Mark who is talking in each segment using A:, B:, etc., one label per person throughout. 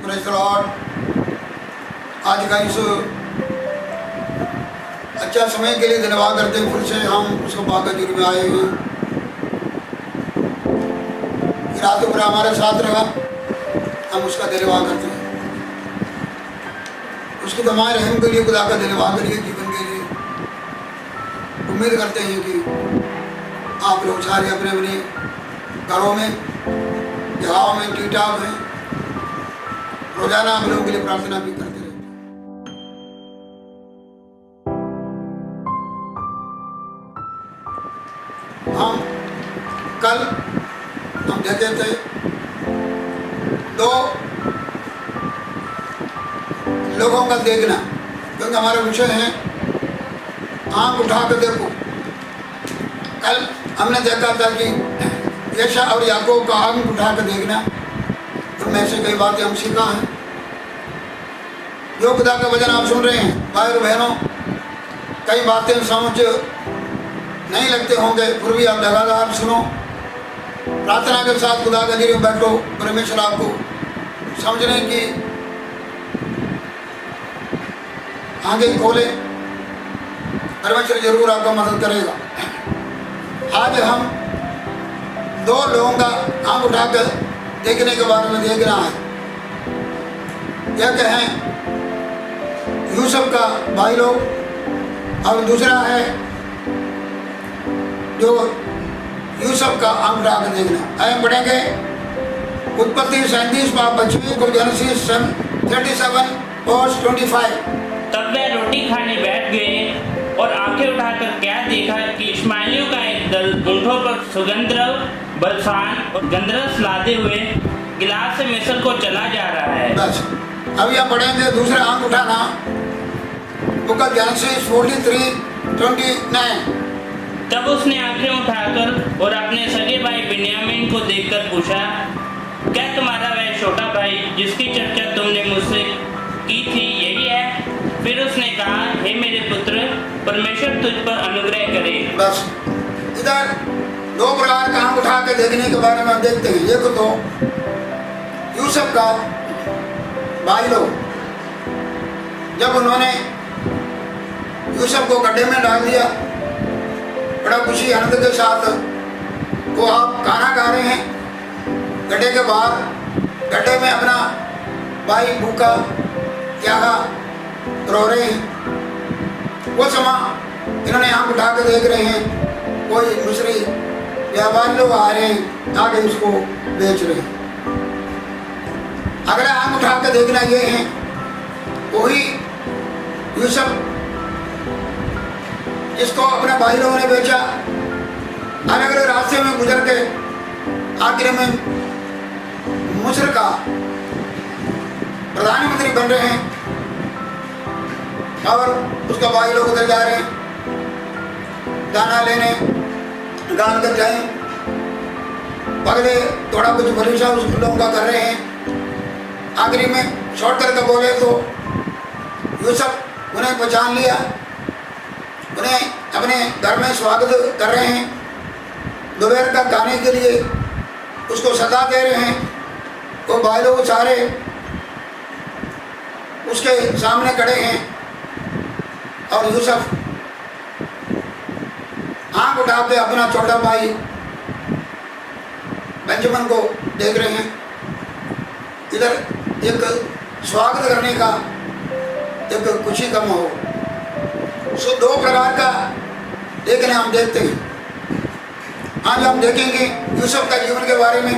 A: Praise the Lord. आज का इस अच्छा समय के लिए धन्यवाद करते हैं। फिर से हम उसको बागजूर में आए हैं। रात भर हमारे साथ रहा, हम उसका धन्यवाद करते हैं। उसकी तमाम रहम के लिए, खुदा का धन्यवाद करिए जीवन के लिए। उम्मीद करते हैं कि आप लोग सारे अपने अपने घरों में, जगहों में ठीक ठाक हैं। रोजाना हम लोगों के लिए प्रार्थना भी करते रहते हैं। हम कल देखे थे दो लोगों का देखना, क्योंकि हमारा विषय है आंख उठा कर देखो। कल हमने देखा था कि यशा और याकूब का आंख उठा कर देखना, उनमें से कई बातें हम सीखा हैं। जो खुदा का वचन आप सुन रहे हैं भाई और बहनों, कई बातें समझ नहीं लगते होंगे, फिर भी आप लगातार सुनो, प्रार्थना के साथ खुदा के जरिए बैठो। परमेश्वर आपको समझने की आगे खोले, परमेश्वर जरूर आपका मदद करेगा। आज हम दो लोगों का आंख उठाकर देखने के बारे में देख रहा है। एक है यूसुफ का भाई लोग और दूसरा है जो यूसुफ का आंख उठाकर देखना। आए पढ़ेंगे उत्पत्ति 37:25 को, जेनेसिस 37:25।
B: तब वे रोटी खाने बैठ गए और आंखें उठाकर क्या देखा कि इश्माएलियों का एक दल ऊँटों पर सुगंधद्रव, बलफान और गंधरस लादे हुए गिलाद से मिस्र को चला जा रहा है।
A: बस अभी आप पढ़ेंगे दूसरा आंख उठाना, बुक ऑफ जेनेसिस 43:29।
B: तब उसने आंखें उठाकर और अपने सगे भाई बिन्यामीन को देखकर पूछा, क्या तुम्हारा वह छोटा भाई जिसकी चर्चा तुमने मुझसे की थी यही है? फिर उसने कहा, हे मेरे पुत्र, परमेश्वर तुझ पर अनुग्रह करे।
A: बस इधर दो प्रकार का आंख उठा के देखने के बारे में हम देखते हैं। एक तो यूसुफ का भाई लोग, जब उन्होंने यूसुफ को गड्ढे में डाल दिया, बड़ा खुशी आनंद के साथ वो आप खाना खा रहे हैं, गड्ढे के बाहर गड्ढे में अपना भाई भूखा क्या रो रहे हैं। वो समय इन्होंने आंख उठा के देख रहे हैं, कोई मिस्री व्यापारी लोग आ रहे हैं, आगे उसको बेच रहे हैं। अगला आंख उठा के देखना ये है, वही यूसुफ जिसको अपने भाई लोगों ने बेचा, अलग अलग रास्ते में गुजर के आखिर में मिस्र का प्रधानमंत्री बन रहे हैं और उसका भाई लोग उधर जा रहे हैं दाना लेने, गान कर जाए, पगले थोड़ा कुछ भरोसा उस लोगों का कर रहे हैं। आखिरी में शॉर्ट करके बोले तो यूसुफ उन्हें पहचान लिया, उन्हें अपने घर में स्वागत कर रहे हैं, दोपहर का खाने के लिए उसको सदा दे रहे हैं। वो भाई लोग सारे उसके सामने खड़े हैं और यूसुफ आंख उठा के अपना छोटा भाई बेंजामिन को देख रहे हैं। इधर एक स्वागत करने का एक खुशी का माहौल। सो दो प्रकार का देखने हम देखते हैं। आज हम देखेंगे यूसुफ का जीवन के बारे में,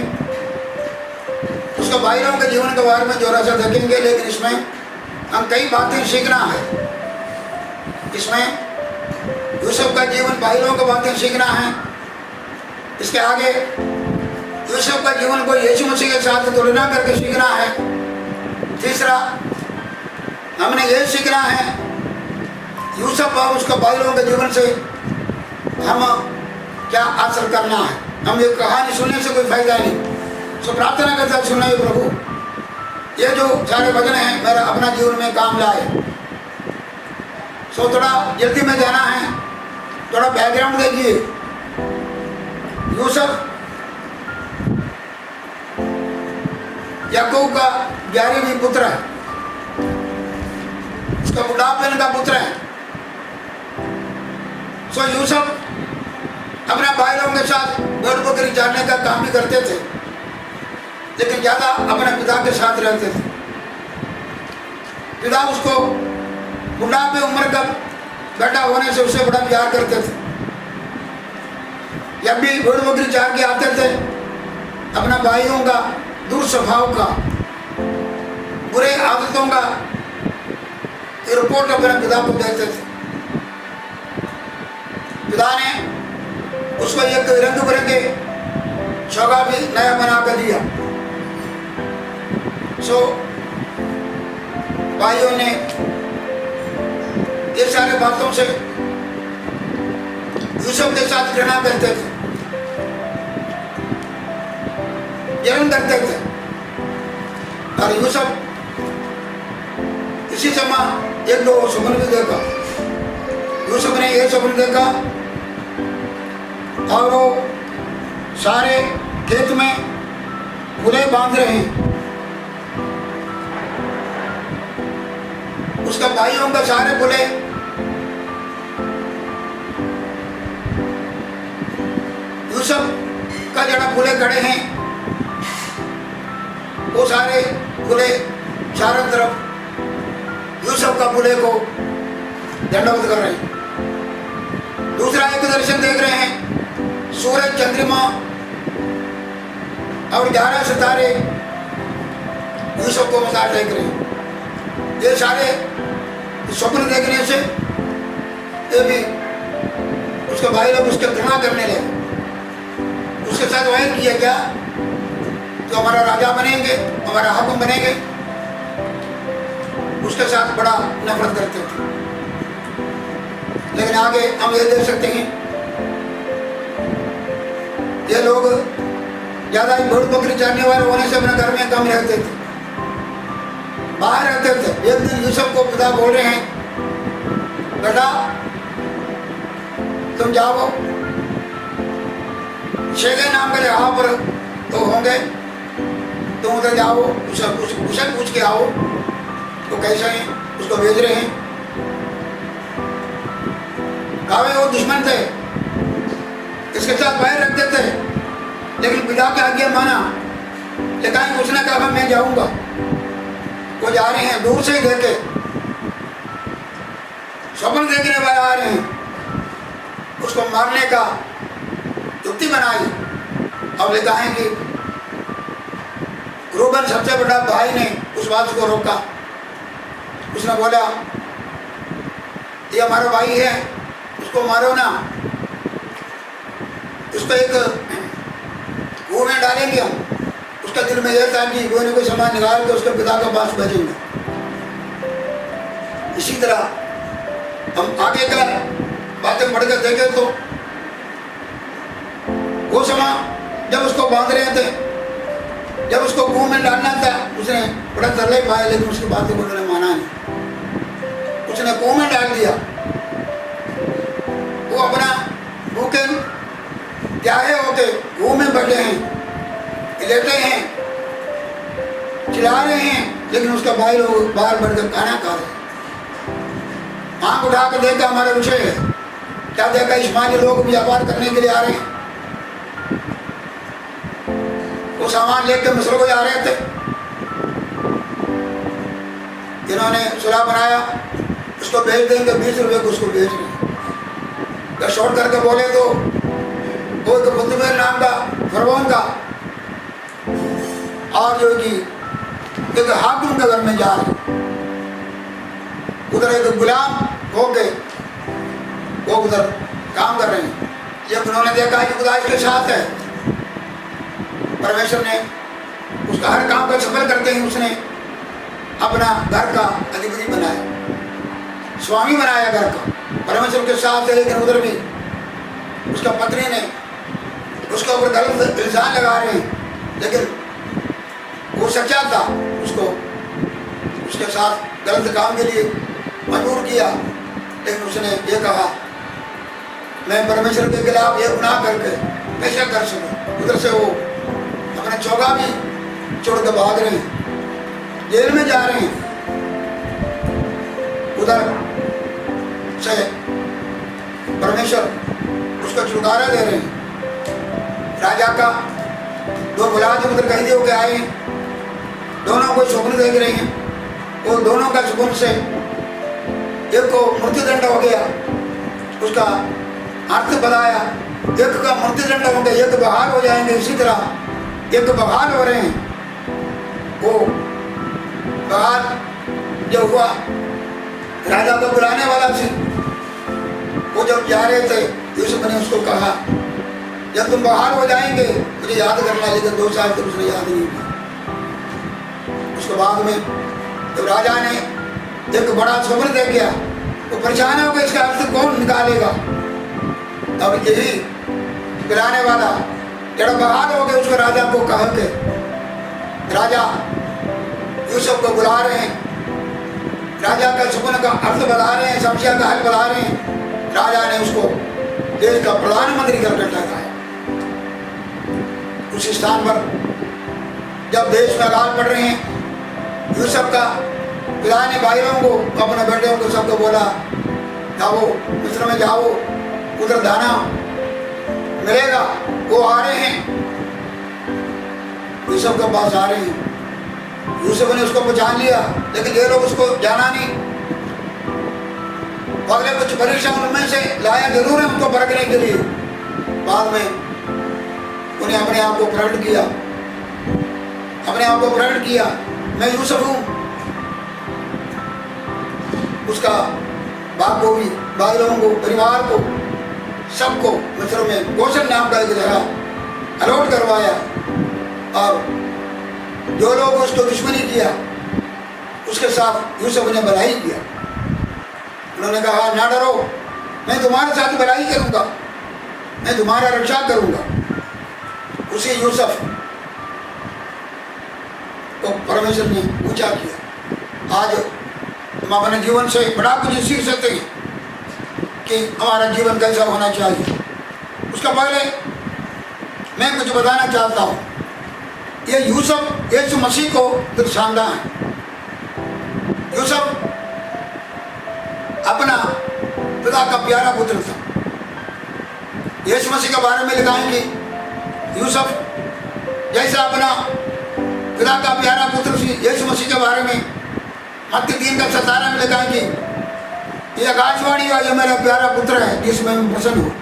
A: उसके भाई लोगों के जीवन के बारे में जरा सा देखेंगे, लेकिन इसमें हम कई बातें सीखना है। इसमें यूसुफ का जीवन, भाई लोगों की बातें सीखना है। इसके आगे यूसुफ का जीवन को यीशु मसीह के साथ तुलना करके सीखना है। तीसरा हमने ये सीखना है यूसुफ और उसका भाई लोगों के जीवन से हम क्या हासिल करना है। हम ये कहानी सुनने से कोई फायदा नहीं। सो प्रार्थना करता सुनना है प्रभु, ये जो सारे वचन हैं मेरा अपना जीवन में काम लाए। सो थोड़ा जल्दी में जाना है, थोड़ा बैकग्राउंड देखिए। यूसुफ याकूब का 11वीं पुत्र है, उसका बुढ़ापे का पुत्र है। सो यूसुफ अपने भाई लोगों के साथ भेड़ बकरी चारने का काम भी करते थे, लेकिन ज्यादा अपने पिता के साथ रहते थे। पिता उसको बुढ़ापे उम्र का बेटा होने से उससे बड़ा प्यार करते थे। जब भी भेड़ बकरी चार के आते थे, अपना भाइयों का दुर्स्वभाव का, बुरे आदतों का रिपोर्ट अपने पिता को देते थे। पिता ने उसको एक रंग बिरंगे चौका भी नया बना कर दिया। सो भाइयों ने ये सारे बातों से यूसुफ के साथ घृणा करते थे, जलन करते थे। और यूसुफ इसी समय एक दो स्वप्न भी देखा। यूसुफ ने यह स्वप्न देखा और वो सारे खेत में फूले बांध रहे हैं। उसका भाइयों का सारे फूले यूसुफ का जड़ा फूले खड़े हैं, वो सारे फूले चारों तरफ यूसुफ का फूले को दंडवत कर रहे हैं। दूसरा एक दर्शन देख रहे हैं, सूरज, चंद्रमा और 11 सितारे यूसुफ को मसाज देख रहे हैं। ये सारे स्वप्न देखने से ये भी उसके भाई लोग उसके घृणा करने लगे। उसके साथ वह किया क्या, तो हमारा राजा बनेंगे, हमारा हाकिम बनेंगे, उसके साथ बड़ा नफरत करते थे। लेकिन आगे हम ये देख सकते हैं, ये लोग ज्यादा ही भेड़ बकरी चारने वाले होने से अपने घर में कम रहते थे, बाहर रहते थे। एक दिन यूसुफ को पिता बोल रहे हैं, बेटा तुम जाओ, शेगे नाम के यहाँ पर तो होंगे, तुम उधर जाओ, उसे पूछ के आओ तो कैसे हैं, उसको भेज रहे हैं। कावे वो दुश्मन थे, इसके साथ बैर रखते थे, लेकिन पिता की आज्ञा माना। लेकिन उसने कहा मैं जाऊंगा। वो जा रहे हैं, दूर से ही देखे, स्वप्न देखने वाले आ रहे हैं, उसको मारने का युक्ति बनाई। अब लिखा है कि रूबन सबसे बड़ा भाई ने उस बात को रोका। उसने बोला ये हमारा भाई है, उसको मारो ना, उसको एक कुएं में डालेंगे हम। उसका दिल में यह था कि कोई न कोई सामान निकाल के उसके पिता के पास भेजेंगे। इसी तरह हम आगे का बातें पढ़कर देखें तो वो समय जब उसको बांध रहे थे, जब उसको कुएं में डालना था, उसने बड़ा तरले पाया, लेकिन उसकी बात को उन्होंने माना नहीं। उसने कुएं में डाल दिया। वो अपना भूखे प्याहे होके कुएं में बैठे हैं, लेटे हैं, चिल्ला रहे हैं, लेकिन उसका भाई लोग बाहर बैठकर खाना खा रहे हैं। आंख उठा कर देखा, हमारा विषय है क्या, देखा इस्माइली लोग व्यापार करने के लिए आ रहे हैं। वो सामान लेकर मिस्र को जा रहे थे। इन्होंने सुलह बनाया, उसको भेज देंगे, 20 रुपये को उसको भेज रहे। शॉर्ट करके बोले तो वो एक बुद्धमेर नाम का फरवोन का और जो कि एक हाकिम के घर में जा रहे, उधर एक गुलाम हो गए, वो उधर काम कर रहे हैं। जब उन्होंने देखा कि खुदा इसके साथ है, परमेश्वर ने उसका हर काम का सफल करते ही उसने अपना घर का अधिपति बनाया, स्वामी बनाया घर का। परमेश्वर के साथ है, लेकिन उधर भी उसका पत्नी ने उसके ऊपर गलत इल्जाम लगा रहे हैं, लेकिन वो सच्चा था, उसको उसके साथ गलत काम के लिए मजबूर किया। लेकिन उसने ये कहा मैं परमेश्वर के खिलाफ ये गुनाह करके कैसे कर सकूं। उधर से वो अपना चौका भी छोड़ के भाग रहे हैं, जेल में जा रहे हैं। उधर से परमेश्वर उसको छुटकारा दे रहे हैं। राजा का दो मुलाजिम उधर कैदी होकर आए हैं, दोनों को स्वप्न देख रहे हैं। वो दोनों का स्वप्न से एक को मृत्युदंड हो गया, उसका अर्थ बताया। एक का मृत्युदंड हो गया, एक बहाल हो जाएंगे। इसी तरह एक बहाल हो रहे हैं। वो बहाल जो हुआ, राजा को बुलाने वाला से वो जब जा रहे थे, यूसुफ ने उसको कहा जब तुम बहाल हो जाएंगे मुझे याद करना, लेकिन 2 साल तक उसने याद नहीं किया। उसके बाद में जब राजा ने एक बड़ा स्वप्न देख गया, वो परेशान हो गया इसका अर्थ कौन निकालेगा। अब यही बुलाने वाला जरा बहाल हो गए, उसको राजा को कहा के राजा यूसुफ को बुला रहे हैं, राजा का स्वप्न का अर्थ बता रहे हैं, समस्या का हल बता रहे हैं। राजा ने उसको देश का प्रधानमंत्री कर लगाया। उस स्थान पर जब देश में अकाल पड़ रहे हैं, यूसुफ का पिता ने भाइयों को, अपने बेटियों को सबको बोला जाओ मिस्र में जाओ, उधर दाना मिलेगा। वो आ रहे हैं, यूसुफ के पास आ रहे हैं। यूसुफ ने उसको पहचान लिया, लेकिन ये लोग उसको जाना नहीं। अगले कुछ परीक्षा उनमें से लाया जरूर है उनको परखने के लिए। बाद में उन्हें अपने आप को प्रकट किया, मैं यूसुफ हूँ। उसका बाप को भी, भाई लोगों को, परिवार को, सबको मिस्र में गोशन नाम का एक जगह अलॉट करवाया। और जो लोग उसको दुश्मनी किया उसके साथ यूसुफ ने भलाई किया। उन्होंने कहा ना डरो, मैं तुम्हारे साथ भलाई करूंगा, मैं तुम्हारा रक्षा करूंगा। उसी यूसुफ को परमेश्वर ने ऊंचा किया। आज हम अपने जीवन से बड़ा कुछ सीख सकते हैं कि हमारा जीवन कैसा होना चाहिए। उसका पहले मैं कुछ बताना चाहता हूँ। ये यूसुफ यीशु मसीह को दर्शाता है। यूसुफ अपना पिता का प्यारा पुत्र था। यीशु मसीह के बारे में लिखा है कि यूसुफ जैसा अपना पिता का प्यारा पुत्र थी, यीशु मसीह के बारे में मत्ती 3:17 में लिखा है कि ये आकाशवाणी है, ये मेरा प्यारा पुत्र है जिसमें मैं प्रसन्न हूँ।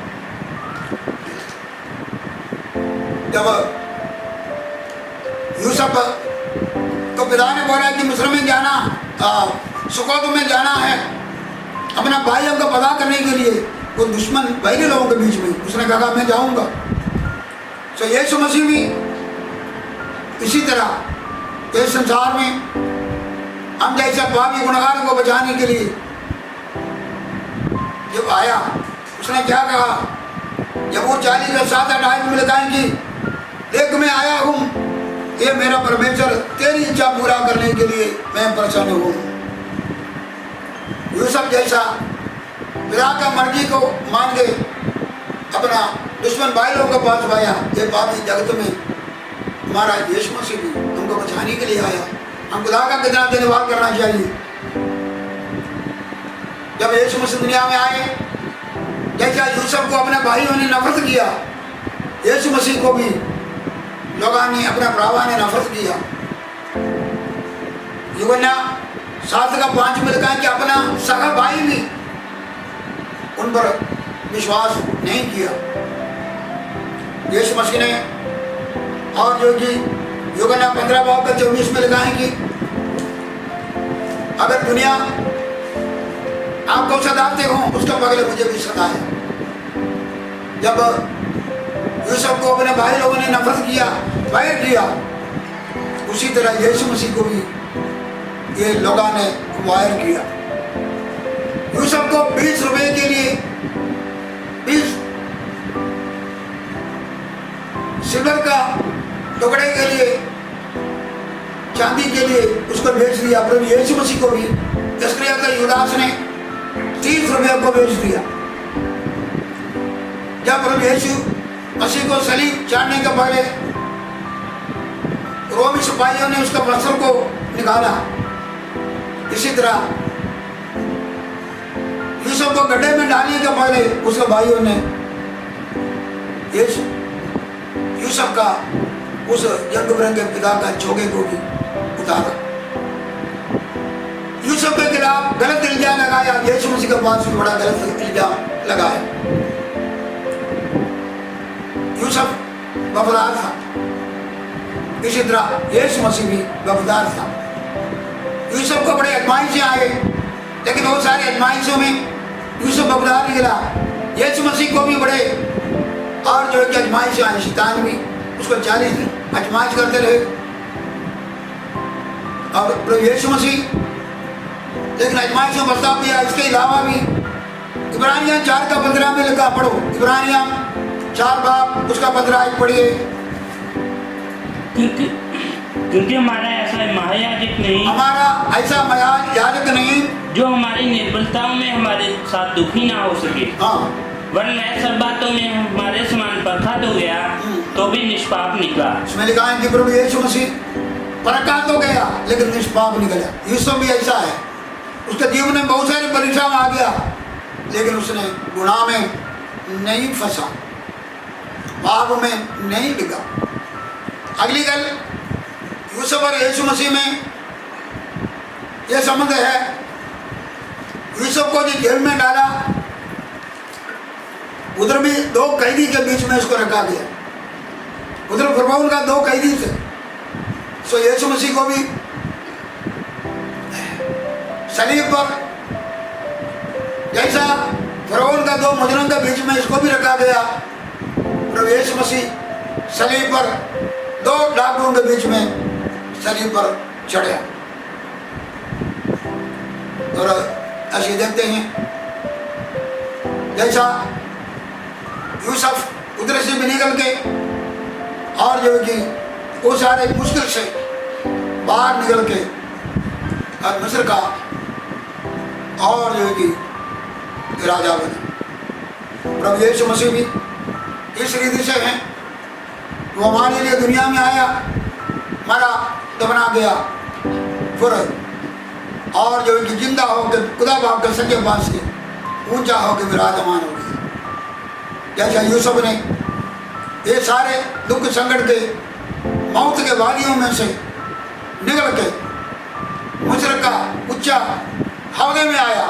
A: जब यूसुफ को पिता ने बोला कि मिस्र में जाना, सुकोत में जाना है अपना भाइयों का पता करने के लिए, वो दुश्मन बैरी लोगों के बीच में, उसने कहा मैं जाऊंगा। तो यीशु मसीह भी इसी तरह इस संसार में हम जैसे पापी गुनहगारों को बचाने के लिए जब आया, उसने क्या कहा जब वो 40:7-8 में लिखा है कि देख मैं आया हूँ, ये मेरा परमेश्वर तेरी इच्छा पूरा करने के लिए मैं प्रसन्न हूँ। यूसुफ जैसा पिता का मर्जी को मान के अपना दुश्मन भाई लोगों के पास आया, ये पापी जगत में हमारा यीशु मसीह भी हमको बचाने के लिए आया। हम खुदा का कितना धन्यवाद करना चाहिए। जब यीशु मसीह दुनिया में आए, जैसा यूसुफ को अपने भाइयों ने नफरत किया, यीशु मसीह को भी लोगों ने, अपने भरावा ने नफरत किया। यूहन्ना 7:5 में लिखा है कि अपना सगा भाई भी उन पर विश्वास नहीं किया। यीशु मसीह ने और जो कि यूहन्ना 15:24 में लिखा है कि अगर दुनिया आपको सताते हो उसका बगले मुझे भी सताया। जब यूसुफ को अपने भाई लोगों ने नफरत किया, वायर किया, उसी तरह यीशु मसीह को भी ये लोगों ने वायर किया। यूसुफ को 20 रुपए के लिए, 20 सिल्वर का टुकड़े के लिए, चांदी के लिए उसको बेच दिया। प्रभु यीशु मसीह को भी इस्करियोती यूदास ने 30 रुपये को बेच दिया। जब प्रभु यीशु मसीह को सलीब चढ़ने के पहले रोमी सिपाहियों ने उसका वस्त्र को निकाला। इसी तरह यूसुफ को गड्ढे में डालने के पहले उसके भाइयों ने यूसुफ का उस यंग के पिता का चोगे को भी उतारा। यूसुफ के खिलाफ गलत इल्जाम लगाया। यीशु मसीह के पास भी बड़ा गलत इल्जाम लगाया। यूसुफ वफादार था, इसी तरह यीशु मसीह भी वफादार था। यूसुफ को बड़े आजमाइशें आए, लेकिन बहुत सारे आजमाइशों में यूसुफ वफादार निकला। यीशु मसीह को भी बड़े और जो है कि आजमाइशें आई, शैतान भी उसको चैलेंज आजमाइश करते रहे। और प्रभु यीशु मसीह लेकिन आजमाइश में बता दिया। इसके अलावा भी इब्रानियां 4:15 में लिखा, पढ़ो इब्रानियां 4 उसका 15 पढ़िए।
B: क्योंकि हमारा ऐसा महायाजक नहीं,
A: हमारा ऐसा महायाजक नहीं
B: जो हमारी निर्बलताओं में हमारे साथ दुखी ना हो सके।
A: हाँ,
B: वरन वह सब बातों में हमारे समान परखा तो गया तो भी निष्पाप निकला।
A: इसमें लिखा है कि प्रभु यीशु मसीह परखा तो गया लेकिन निष्पाप निकला। यूसुफ भी ऐसा है, उसके जीवन में बहुत सारी परीक्षाएं आ गया, लेकिन उसने गुनाह में नहीं फंसा, पाप में नहीं डिगा। अगली गल यूसुफ और यीशु मसीह में यह संबंध है। यूसुफ को जो जेल में डाला, उधर भी 2 कैदी के बीच में इसको रखा गया। उधर फरौन का 2 कैदी थे, सो यीशु मसीह को भी सलीब पर जैसा फरौन का 2 मुजरिम के बीच में इसको भी रखा गया। प्रभु यीशु मसीह सलीब पर 2 डाकुओं के बीच में सलीब पर चढ़ा। और ऐसे देखते हैं जैसा यूसुफ उधर से भी निकल के और जो कि वो सारे मुश्किल से बाहर निकल के और मिस्र का और जो कि राजा बने। प्रभु यीशु मसीह भी इस रीति से हैं, वो हमारे लिए दुनिया में आया, मरा दफना गया, फिर और जो कि जिंदा होकर खुदा बाप के सच्चे पास से ऊंचा होकर विराजमान हो गया। जैसा यूसुफ ने ये सारे दुख संकट के मौत के वादियों में से निकल के मिस्र का ऊंचा हौदे में आया,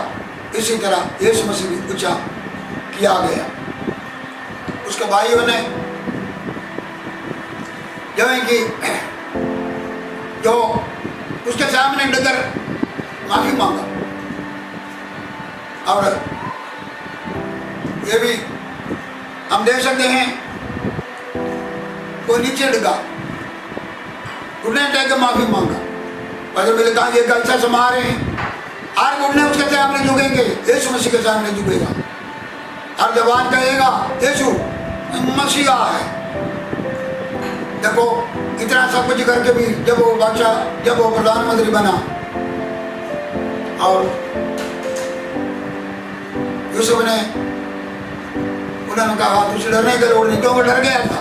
A: इसी तरह यीशु मसीह भी ऊंचा किया गया। उसके भाइयों ने जो है कि जो उसके सामने डगर माफी मांगा, और ये भी हम देख सकते हैं कोई नीचे डिगा, घुटने टेक के माफी मांगा। और मैंने कहा ये कैसा समा रहे हैं, और घुटने उसके सामने झुकेंगे, यीशु मसीह के सामने झुकेगा, और जवान कहेगा यीशु मसीहा है। देखो इतना सब कुछ करके भी जब वो बादशाह, जब वो प्रधानमंत्री बना, और यूसुफ ने उन्होंने कहा तुझे डरने की लोड़ नहीं, क्योंकि डर गया था,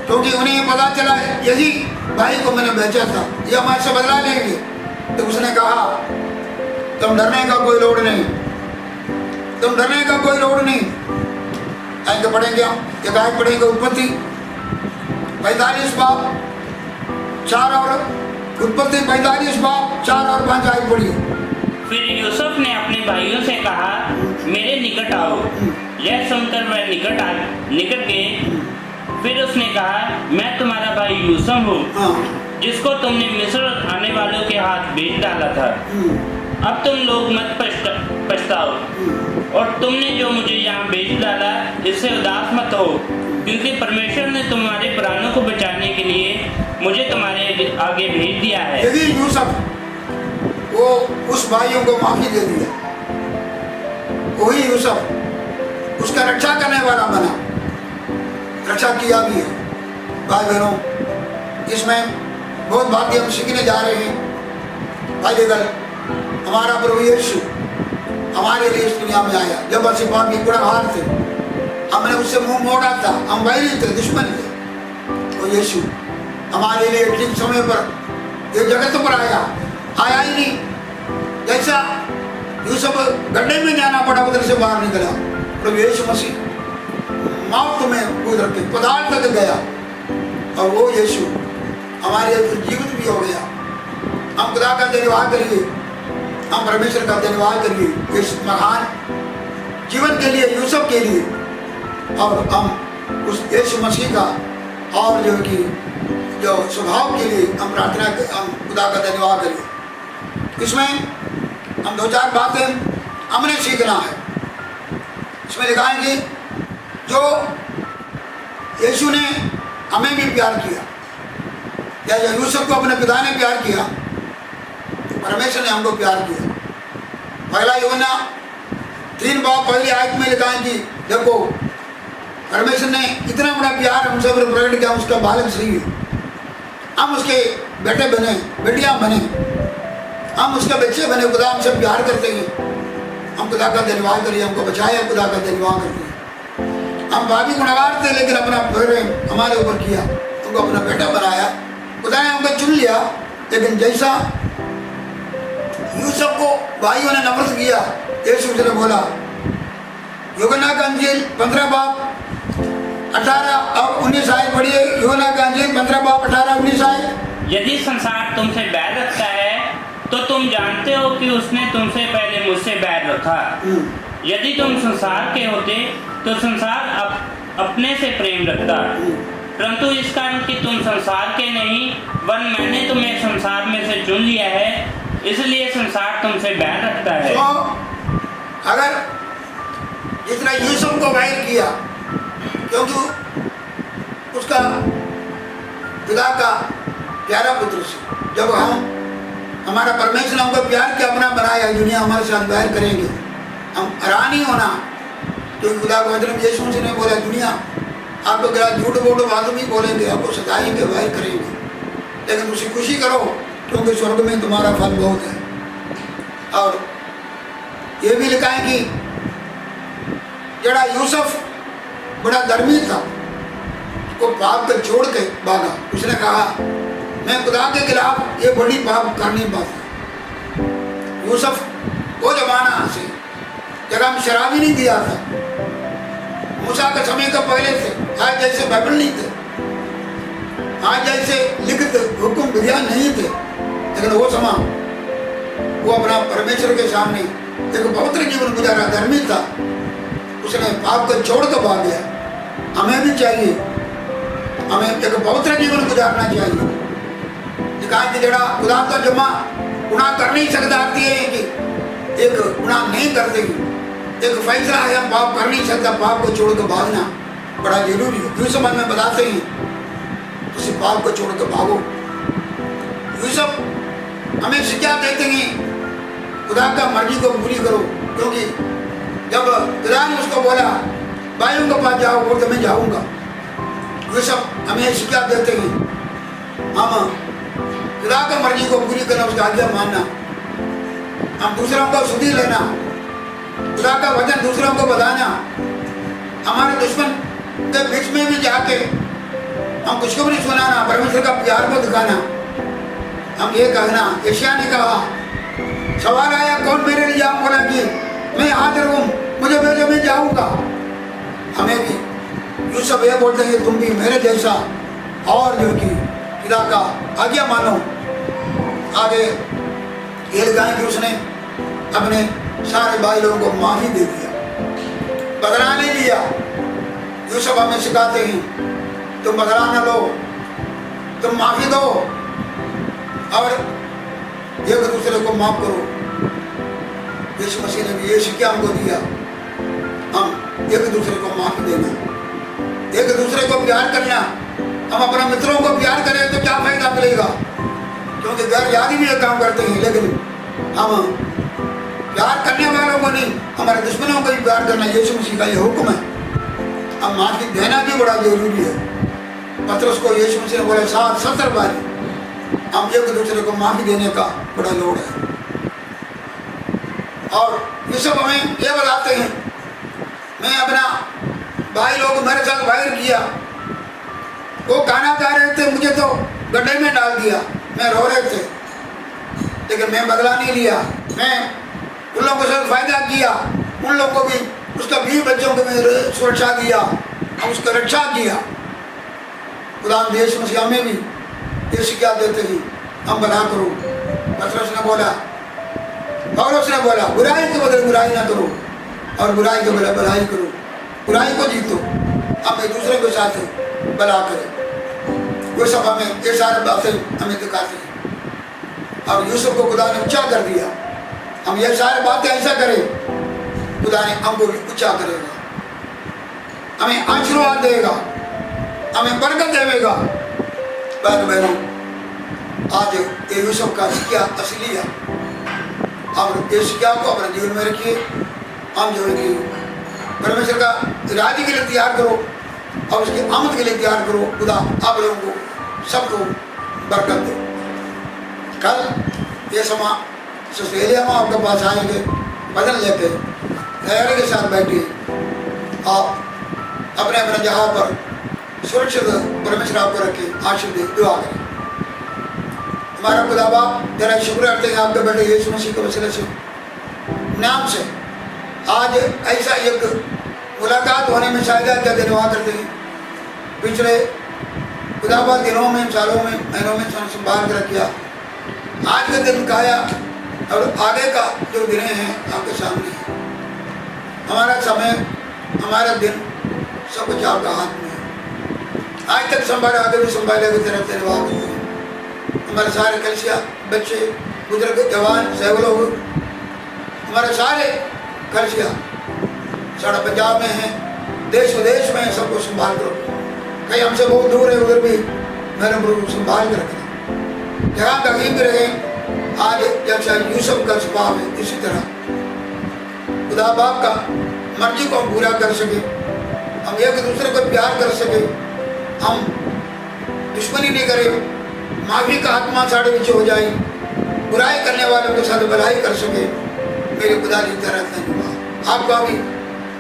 A: क्योंकि उन्हें पता चला यही भाई को मैंने बेचा था, ये हमारे से बदला लेंगे। तो उसने कहा तुम डरने का कोई लोड़ नहीं, तुम डरने का कोई लोड़ नहीं। आगे पढ़ेंगे हम, एक आयत पढ़ेंगे उत्पत्ति 45 बाब 4 और उत्पत्ति 45 बाब 4 और 5 आयत पढ़िए।
B: फिर यूसुफ ने अपने भाइयों से कहा मेरे निकट आओ। यह सुनकर वह निकट गए। फिर उसने कहा मैं तुम्हारा भाई यूसुफ हूँ, जिसको तुमने मिस्र आने वालों के हाथ बेच डाला था। अब तुम लोग मत पछताओ, और तुमने जो मुझे यहाँ बेच डाला इससे उदास मत हो, क्योंकि परमेश्वर ने तुम्हारे प्राणों को बचाने के लिए मुझे तुम्हारे आगे भेज दिया है।
A: यदि यूसुफ वो उस भाइयों को माफी दे दिया, वही यूसुफ उसका रक्षा करने वाला बना, रक्षा किया भी है। भाई बहनों, इसमें बहुत बातें हम सीखने जा रहे हैं। भाई देखल हमारा प्रभु यीशु हमारे लिए इस दुनिया में आया, जब ਅਸੀਂ पापी गुनहगार थे, हमने उससे मुंह मोड़ा था, हम वैरी थे, दुश्मन थे, और यीशु हमारे लिए ठीक समय पर ये जगत पर आया ही नहीं। जैसा यूसुफ गड्ढे में जाना पड़ा उधर से बाहर निकला, प्रभु यीशु मसीह मौत में उधर के पदार्थ तक गया और वो यीशु हमारे जीवित भी हो गया। हम खुदा का धन्यवाद करिए, हम परमेश्वर का धन्यवाद करिए इस महान जीवन के लिए, यूसुफ के लिए, और हम उस यीशु मसीह का और जो स्वभाव के लिए हम प्रार्थना, हम खुदा का धन्यवाद करिए। इसमें हम 2-4 बातें हमने सीखना है। इसमें लिखा है कि जो यीशु ने हमें भी प्यार किया, या यूसुफ को अपने पिता ने प्यार किया, परमेश्वर ने हमको प्यार किया। पहला यूहन्ना 3 बाब पहली आयत में लिखा है कि देखो परमेश्वर ने इतना बड़ा प्यार हम सब प्रकट किया, उसका बालक सही है, हम उसके बेटे बने, बेटियां बने, हम उसके बच्चे बने। खुदा हमसे प्यार करते हैं, हम खुदा का धन्यवाद करिए, हमको बचाया, खुदा का धन्यवाद करते हैं। हम भाभी गुनहगार थे लेकिन अपना प्रेम हमारे ऊपर किया, हमको अपना बेटा बनाया, खुदा ने हमको चुन लिया। लेकिन जैसा यूसुफ को भाइयों ने नफरत किया, यीशु ने बोला, यूहन्ना का इंजील 15 बाब 18 और 19 आयत पढ़िए। यूहन्ना का इंजील 15 बाब 18-19 आयत।
B: यदि संसार तुमसे बैर रखता है तो तुम जानते हो कि उसने तुमसे पहले मुझसे बैर रखा। यदि तुम संसार के होते तो संसार अपने से प्रेम रखता, परंतु इस कारण कि तुम संसार के नहीं वरन मैंने तुम्हें संसार में से चुन लिया है, इसलिए संसार तुमसे बैर रखता है।
A: तो अगर जितना यूसुफ को बैर किया, क्योंकि उसका पिता का प्यारा पुत्र से, जब हमारा परमेश्वर ने हमको प्यार किया, अपना बनाया, दुनिया हमारे साथ बैर करेंगे, हम हैरान ही होना। क्योंकि खुदा को वचन यीशु मसीह ने बोला, दुनिया आपको गला झूठ बोलो बातों भी बोलेंगे, आपको सताएंगे, बैर करेंगे, लेकिन उसे खुशी करो क्योंकि स्वर्ग में तुम्हारा फल बहुत है। और ये भी लिखा है कि जड़ा यूसुफ बड़ा धर्मी था, वो पाप को छोड़ के भागा। उसने कहा मैं खुदा के खिलाफ ये बड़ी पाप करनी बात है। यूसुफ वो जमाना से जगह में शराब ही नहीं दिया था, मूसा के समय का पहले थे, आज जैसे बाइबल नहीं थे, आज जैसे लिखित हुक्म विधियां नहीं थे, लेकिन वो समय वो अपना परमेश्वर के सामने एक पवित्र जीवन गुजारा, धर्मी था, उसने पाप को छोड़ कर भाग गया। हमें भी चाहिए, हमें एक पवित्र जीवन गुजारना चाहिए। कहा कि जड़ा खुदा तो जमा गुनाह कर नहीं सकता, आती है कि एक गुनाह नहीं करते, एक फैसला है हम पाप कर नहीं सकता, पाप को छोड़ कर भागना बड़ा जरूरी है। यूसुफ में बताते हैं किसी पाप को छोड़ कर भागो। यूसुफ हमें शिक्षा देते हैं खुदा का मर्जी को पूरी करो, क्योंकि जब खुदा ने उसको बोला भाइयों के पास जाओ और तो मैं जाऊँगा, यूसुफ हमें शिक्षा देते हैं हम खुदा का मर्जी को पूरी करना, उसका आज्ञा मानना, हम दूसरों को सुधी लेना, खुदा का वचन दूसरों को बताना, हमारे दुश्मन के बीच में भी जाके हम कुछ को भी नहीं सुनाना, परमेश्वर का प्यार को दिखाना। हम ये कहना, यशायाह ने कहा सवाल आया कौन मेरे लिए जाऊँ, बोला कि मैं हाजिर हूँ, मुझे भेजो मैं जाऊँगा। हमें भी यूसुफ ये बोलते हैं तुम भी मेरे जैसा और जो कि पिता का आज्ञा मानो। आगे ये लिखाएं कि उसने अपने सारे भाई लोगों को माफी दे दिया, बदला नहीं लिया। यूसुफ हमें सिखाते हैं तुम बदला न लो, तुम माफी दो और एक दूसरे को माफ करो। यीशु मसीह ने भी ये शिक्षा हमको दिया, हम एक दूसरे को माफी देना, एक दूसरे को प्यार करना। हम अपने मित्रों को प्यार करें तो क्या फायदा मिलेगा, क्योंकि गैर जाति भी ये काम करते हैं, लेकिन हम प्यार करने वालों को नहीं, हमारे दुश्मनों को भी प्यार करना यीशु मसीह का ये हुक्म है। हम माफी देना भी बड़ा जरूरी है। पतरस को यीशु मसीह ने बोला 70 बार हम एक दूसरे को माफी देने का बड़ा लोड़ है। और ये सब हमें ये बताते हैं, मैं अपना भाई लोग मेरे साथ वायर किया, वो गाना गा रहे थे, मुझे तो गड्ढे में डाल दिया। मैं रो रहे थे, लेकिन मैं बदला नहीं लिया। मैं उन लोगों से फायदा किया, उन लोगों को भी, उसका 20 बच्चों को भी सुरक्षा दिया और उसका रक्षा किया। खुदा देश मसीह में भी ये शिक्षा देते ही हम भला करो। पतरस ने बोला, पौलुस ने बोला, बुराई के बदले बुराई ना करो और बुराई के बदले भलाई करो। बुराई को जीतो, हम एक दूसरे के साथ भला करें। वो सब हमें ये सारी बातें हमें दिखाते हैं। और यूसुफ को खुदा ने ऊंचा कर दिया। हम ये सारी बातें ऐसा करें, खुदा ने हमको भी ऊंचा करेगा, हमें आशीर्वाद देगा, हमें बरकत देगा। बहनों, आज ये यूसुफ का शिक्षा असली है। और ये शिक्षा को अपने जीवन में रखिए। हम जो है कि परमेश्वर का राज्य के लिए तैयार करो और उसकी आमद के लिए तैयार करो। खुदा आप लोगों को सबको बरकत दे। कल ये समा सुसेलिया में आपके पास आएंगे, बदल लेके तैयारी के साथ बैठिए। आप अपने अपने जगह पर सुरक्षित परमेश्वर आपको रखे, आशीर्वाद दुआ करें। हमारा खुदा बाप, जरा शुक्र करते हैं आपके बेटे यीशु मसीह के वसीले से, नाम से आज ऐसा एक मुलाकात होने में शायद क्या दिन हुआ करते हैं। पिछले खुदाबा दिनों में, सालों में, महीनों में संभाल कर किया। आज का दिन काया और आगे का जो दिन हैं आपके सामने है। हमारा समय, हमारा दिन सब कुछ आपका हाथ में है। आज तक संभाला, आगे भी संभालेगा तेरा धन्यवाद। हमारे सारे कलिसिया, बच्चे, बुजुर्ग, जवान, सैकड़ों लोग, हमारे सारे कलिसिया सारा पंजाब में है, देश विदेश में, सबको संभाल करो। कहीं हमसे बहुत दूर है, उधर भी मेरे प्रभु संभाल कर रखना। जहाँ कहीं भी रहे, आज जैसा यूसुफ का स्वभाव है, इसी तरह खुदा बाप का मर्जी को हम पूरा कर सके, हम एक दूसरे को प्यार कर सके, हम दुश्मनी नहीं करें, माफी का आत्मा साढ़े पीछे हो जाए, बुराई करने वालों के साथ भलाई कर सके। मेरे खुदा की तरह धन्यवाद। आपका भी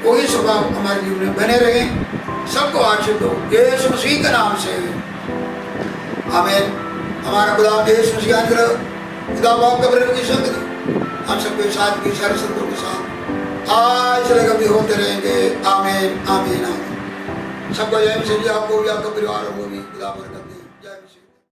A: वही स्वभाव हमारे जीवन में बने रहे। सबको आशीर्वाद दो यीशु मसीह के नाम से, आमीन। हमारा खुदा यीशु मसीह अनुग्रह, खुदा बाप का प्रेम की संगति हम सबके साथ की सारे संतों के साथ आज से कभी होते रहेंगे। आमीन, आमीन, आमीन। सबको जय मसीह जी, आपको भी, आपका परिवार को भी खुदा बरकत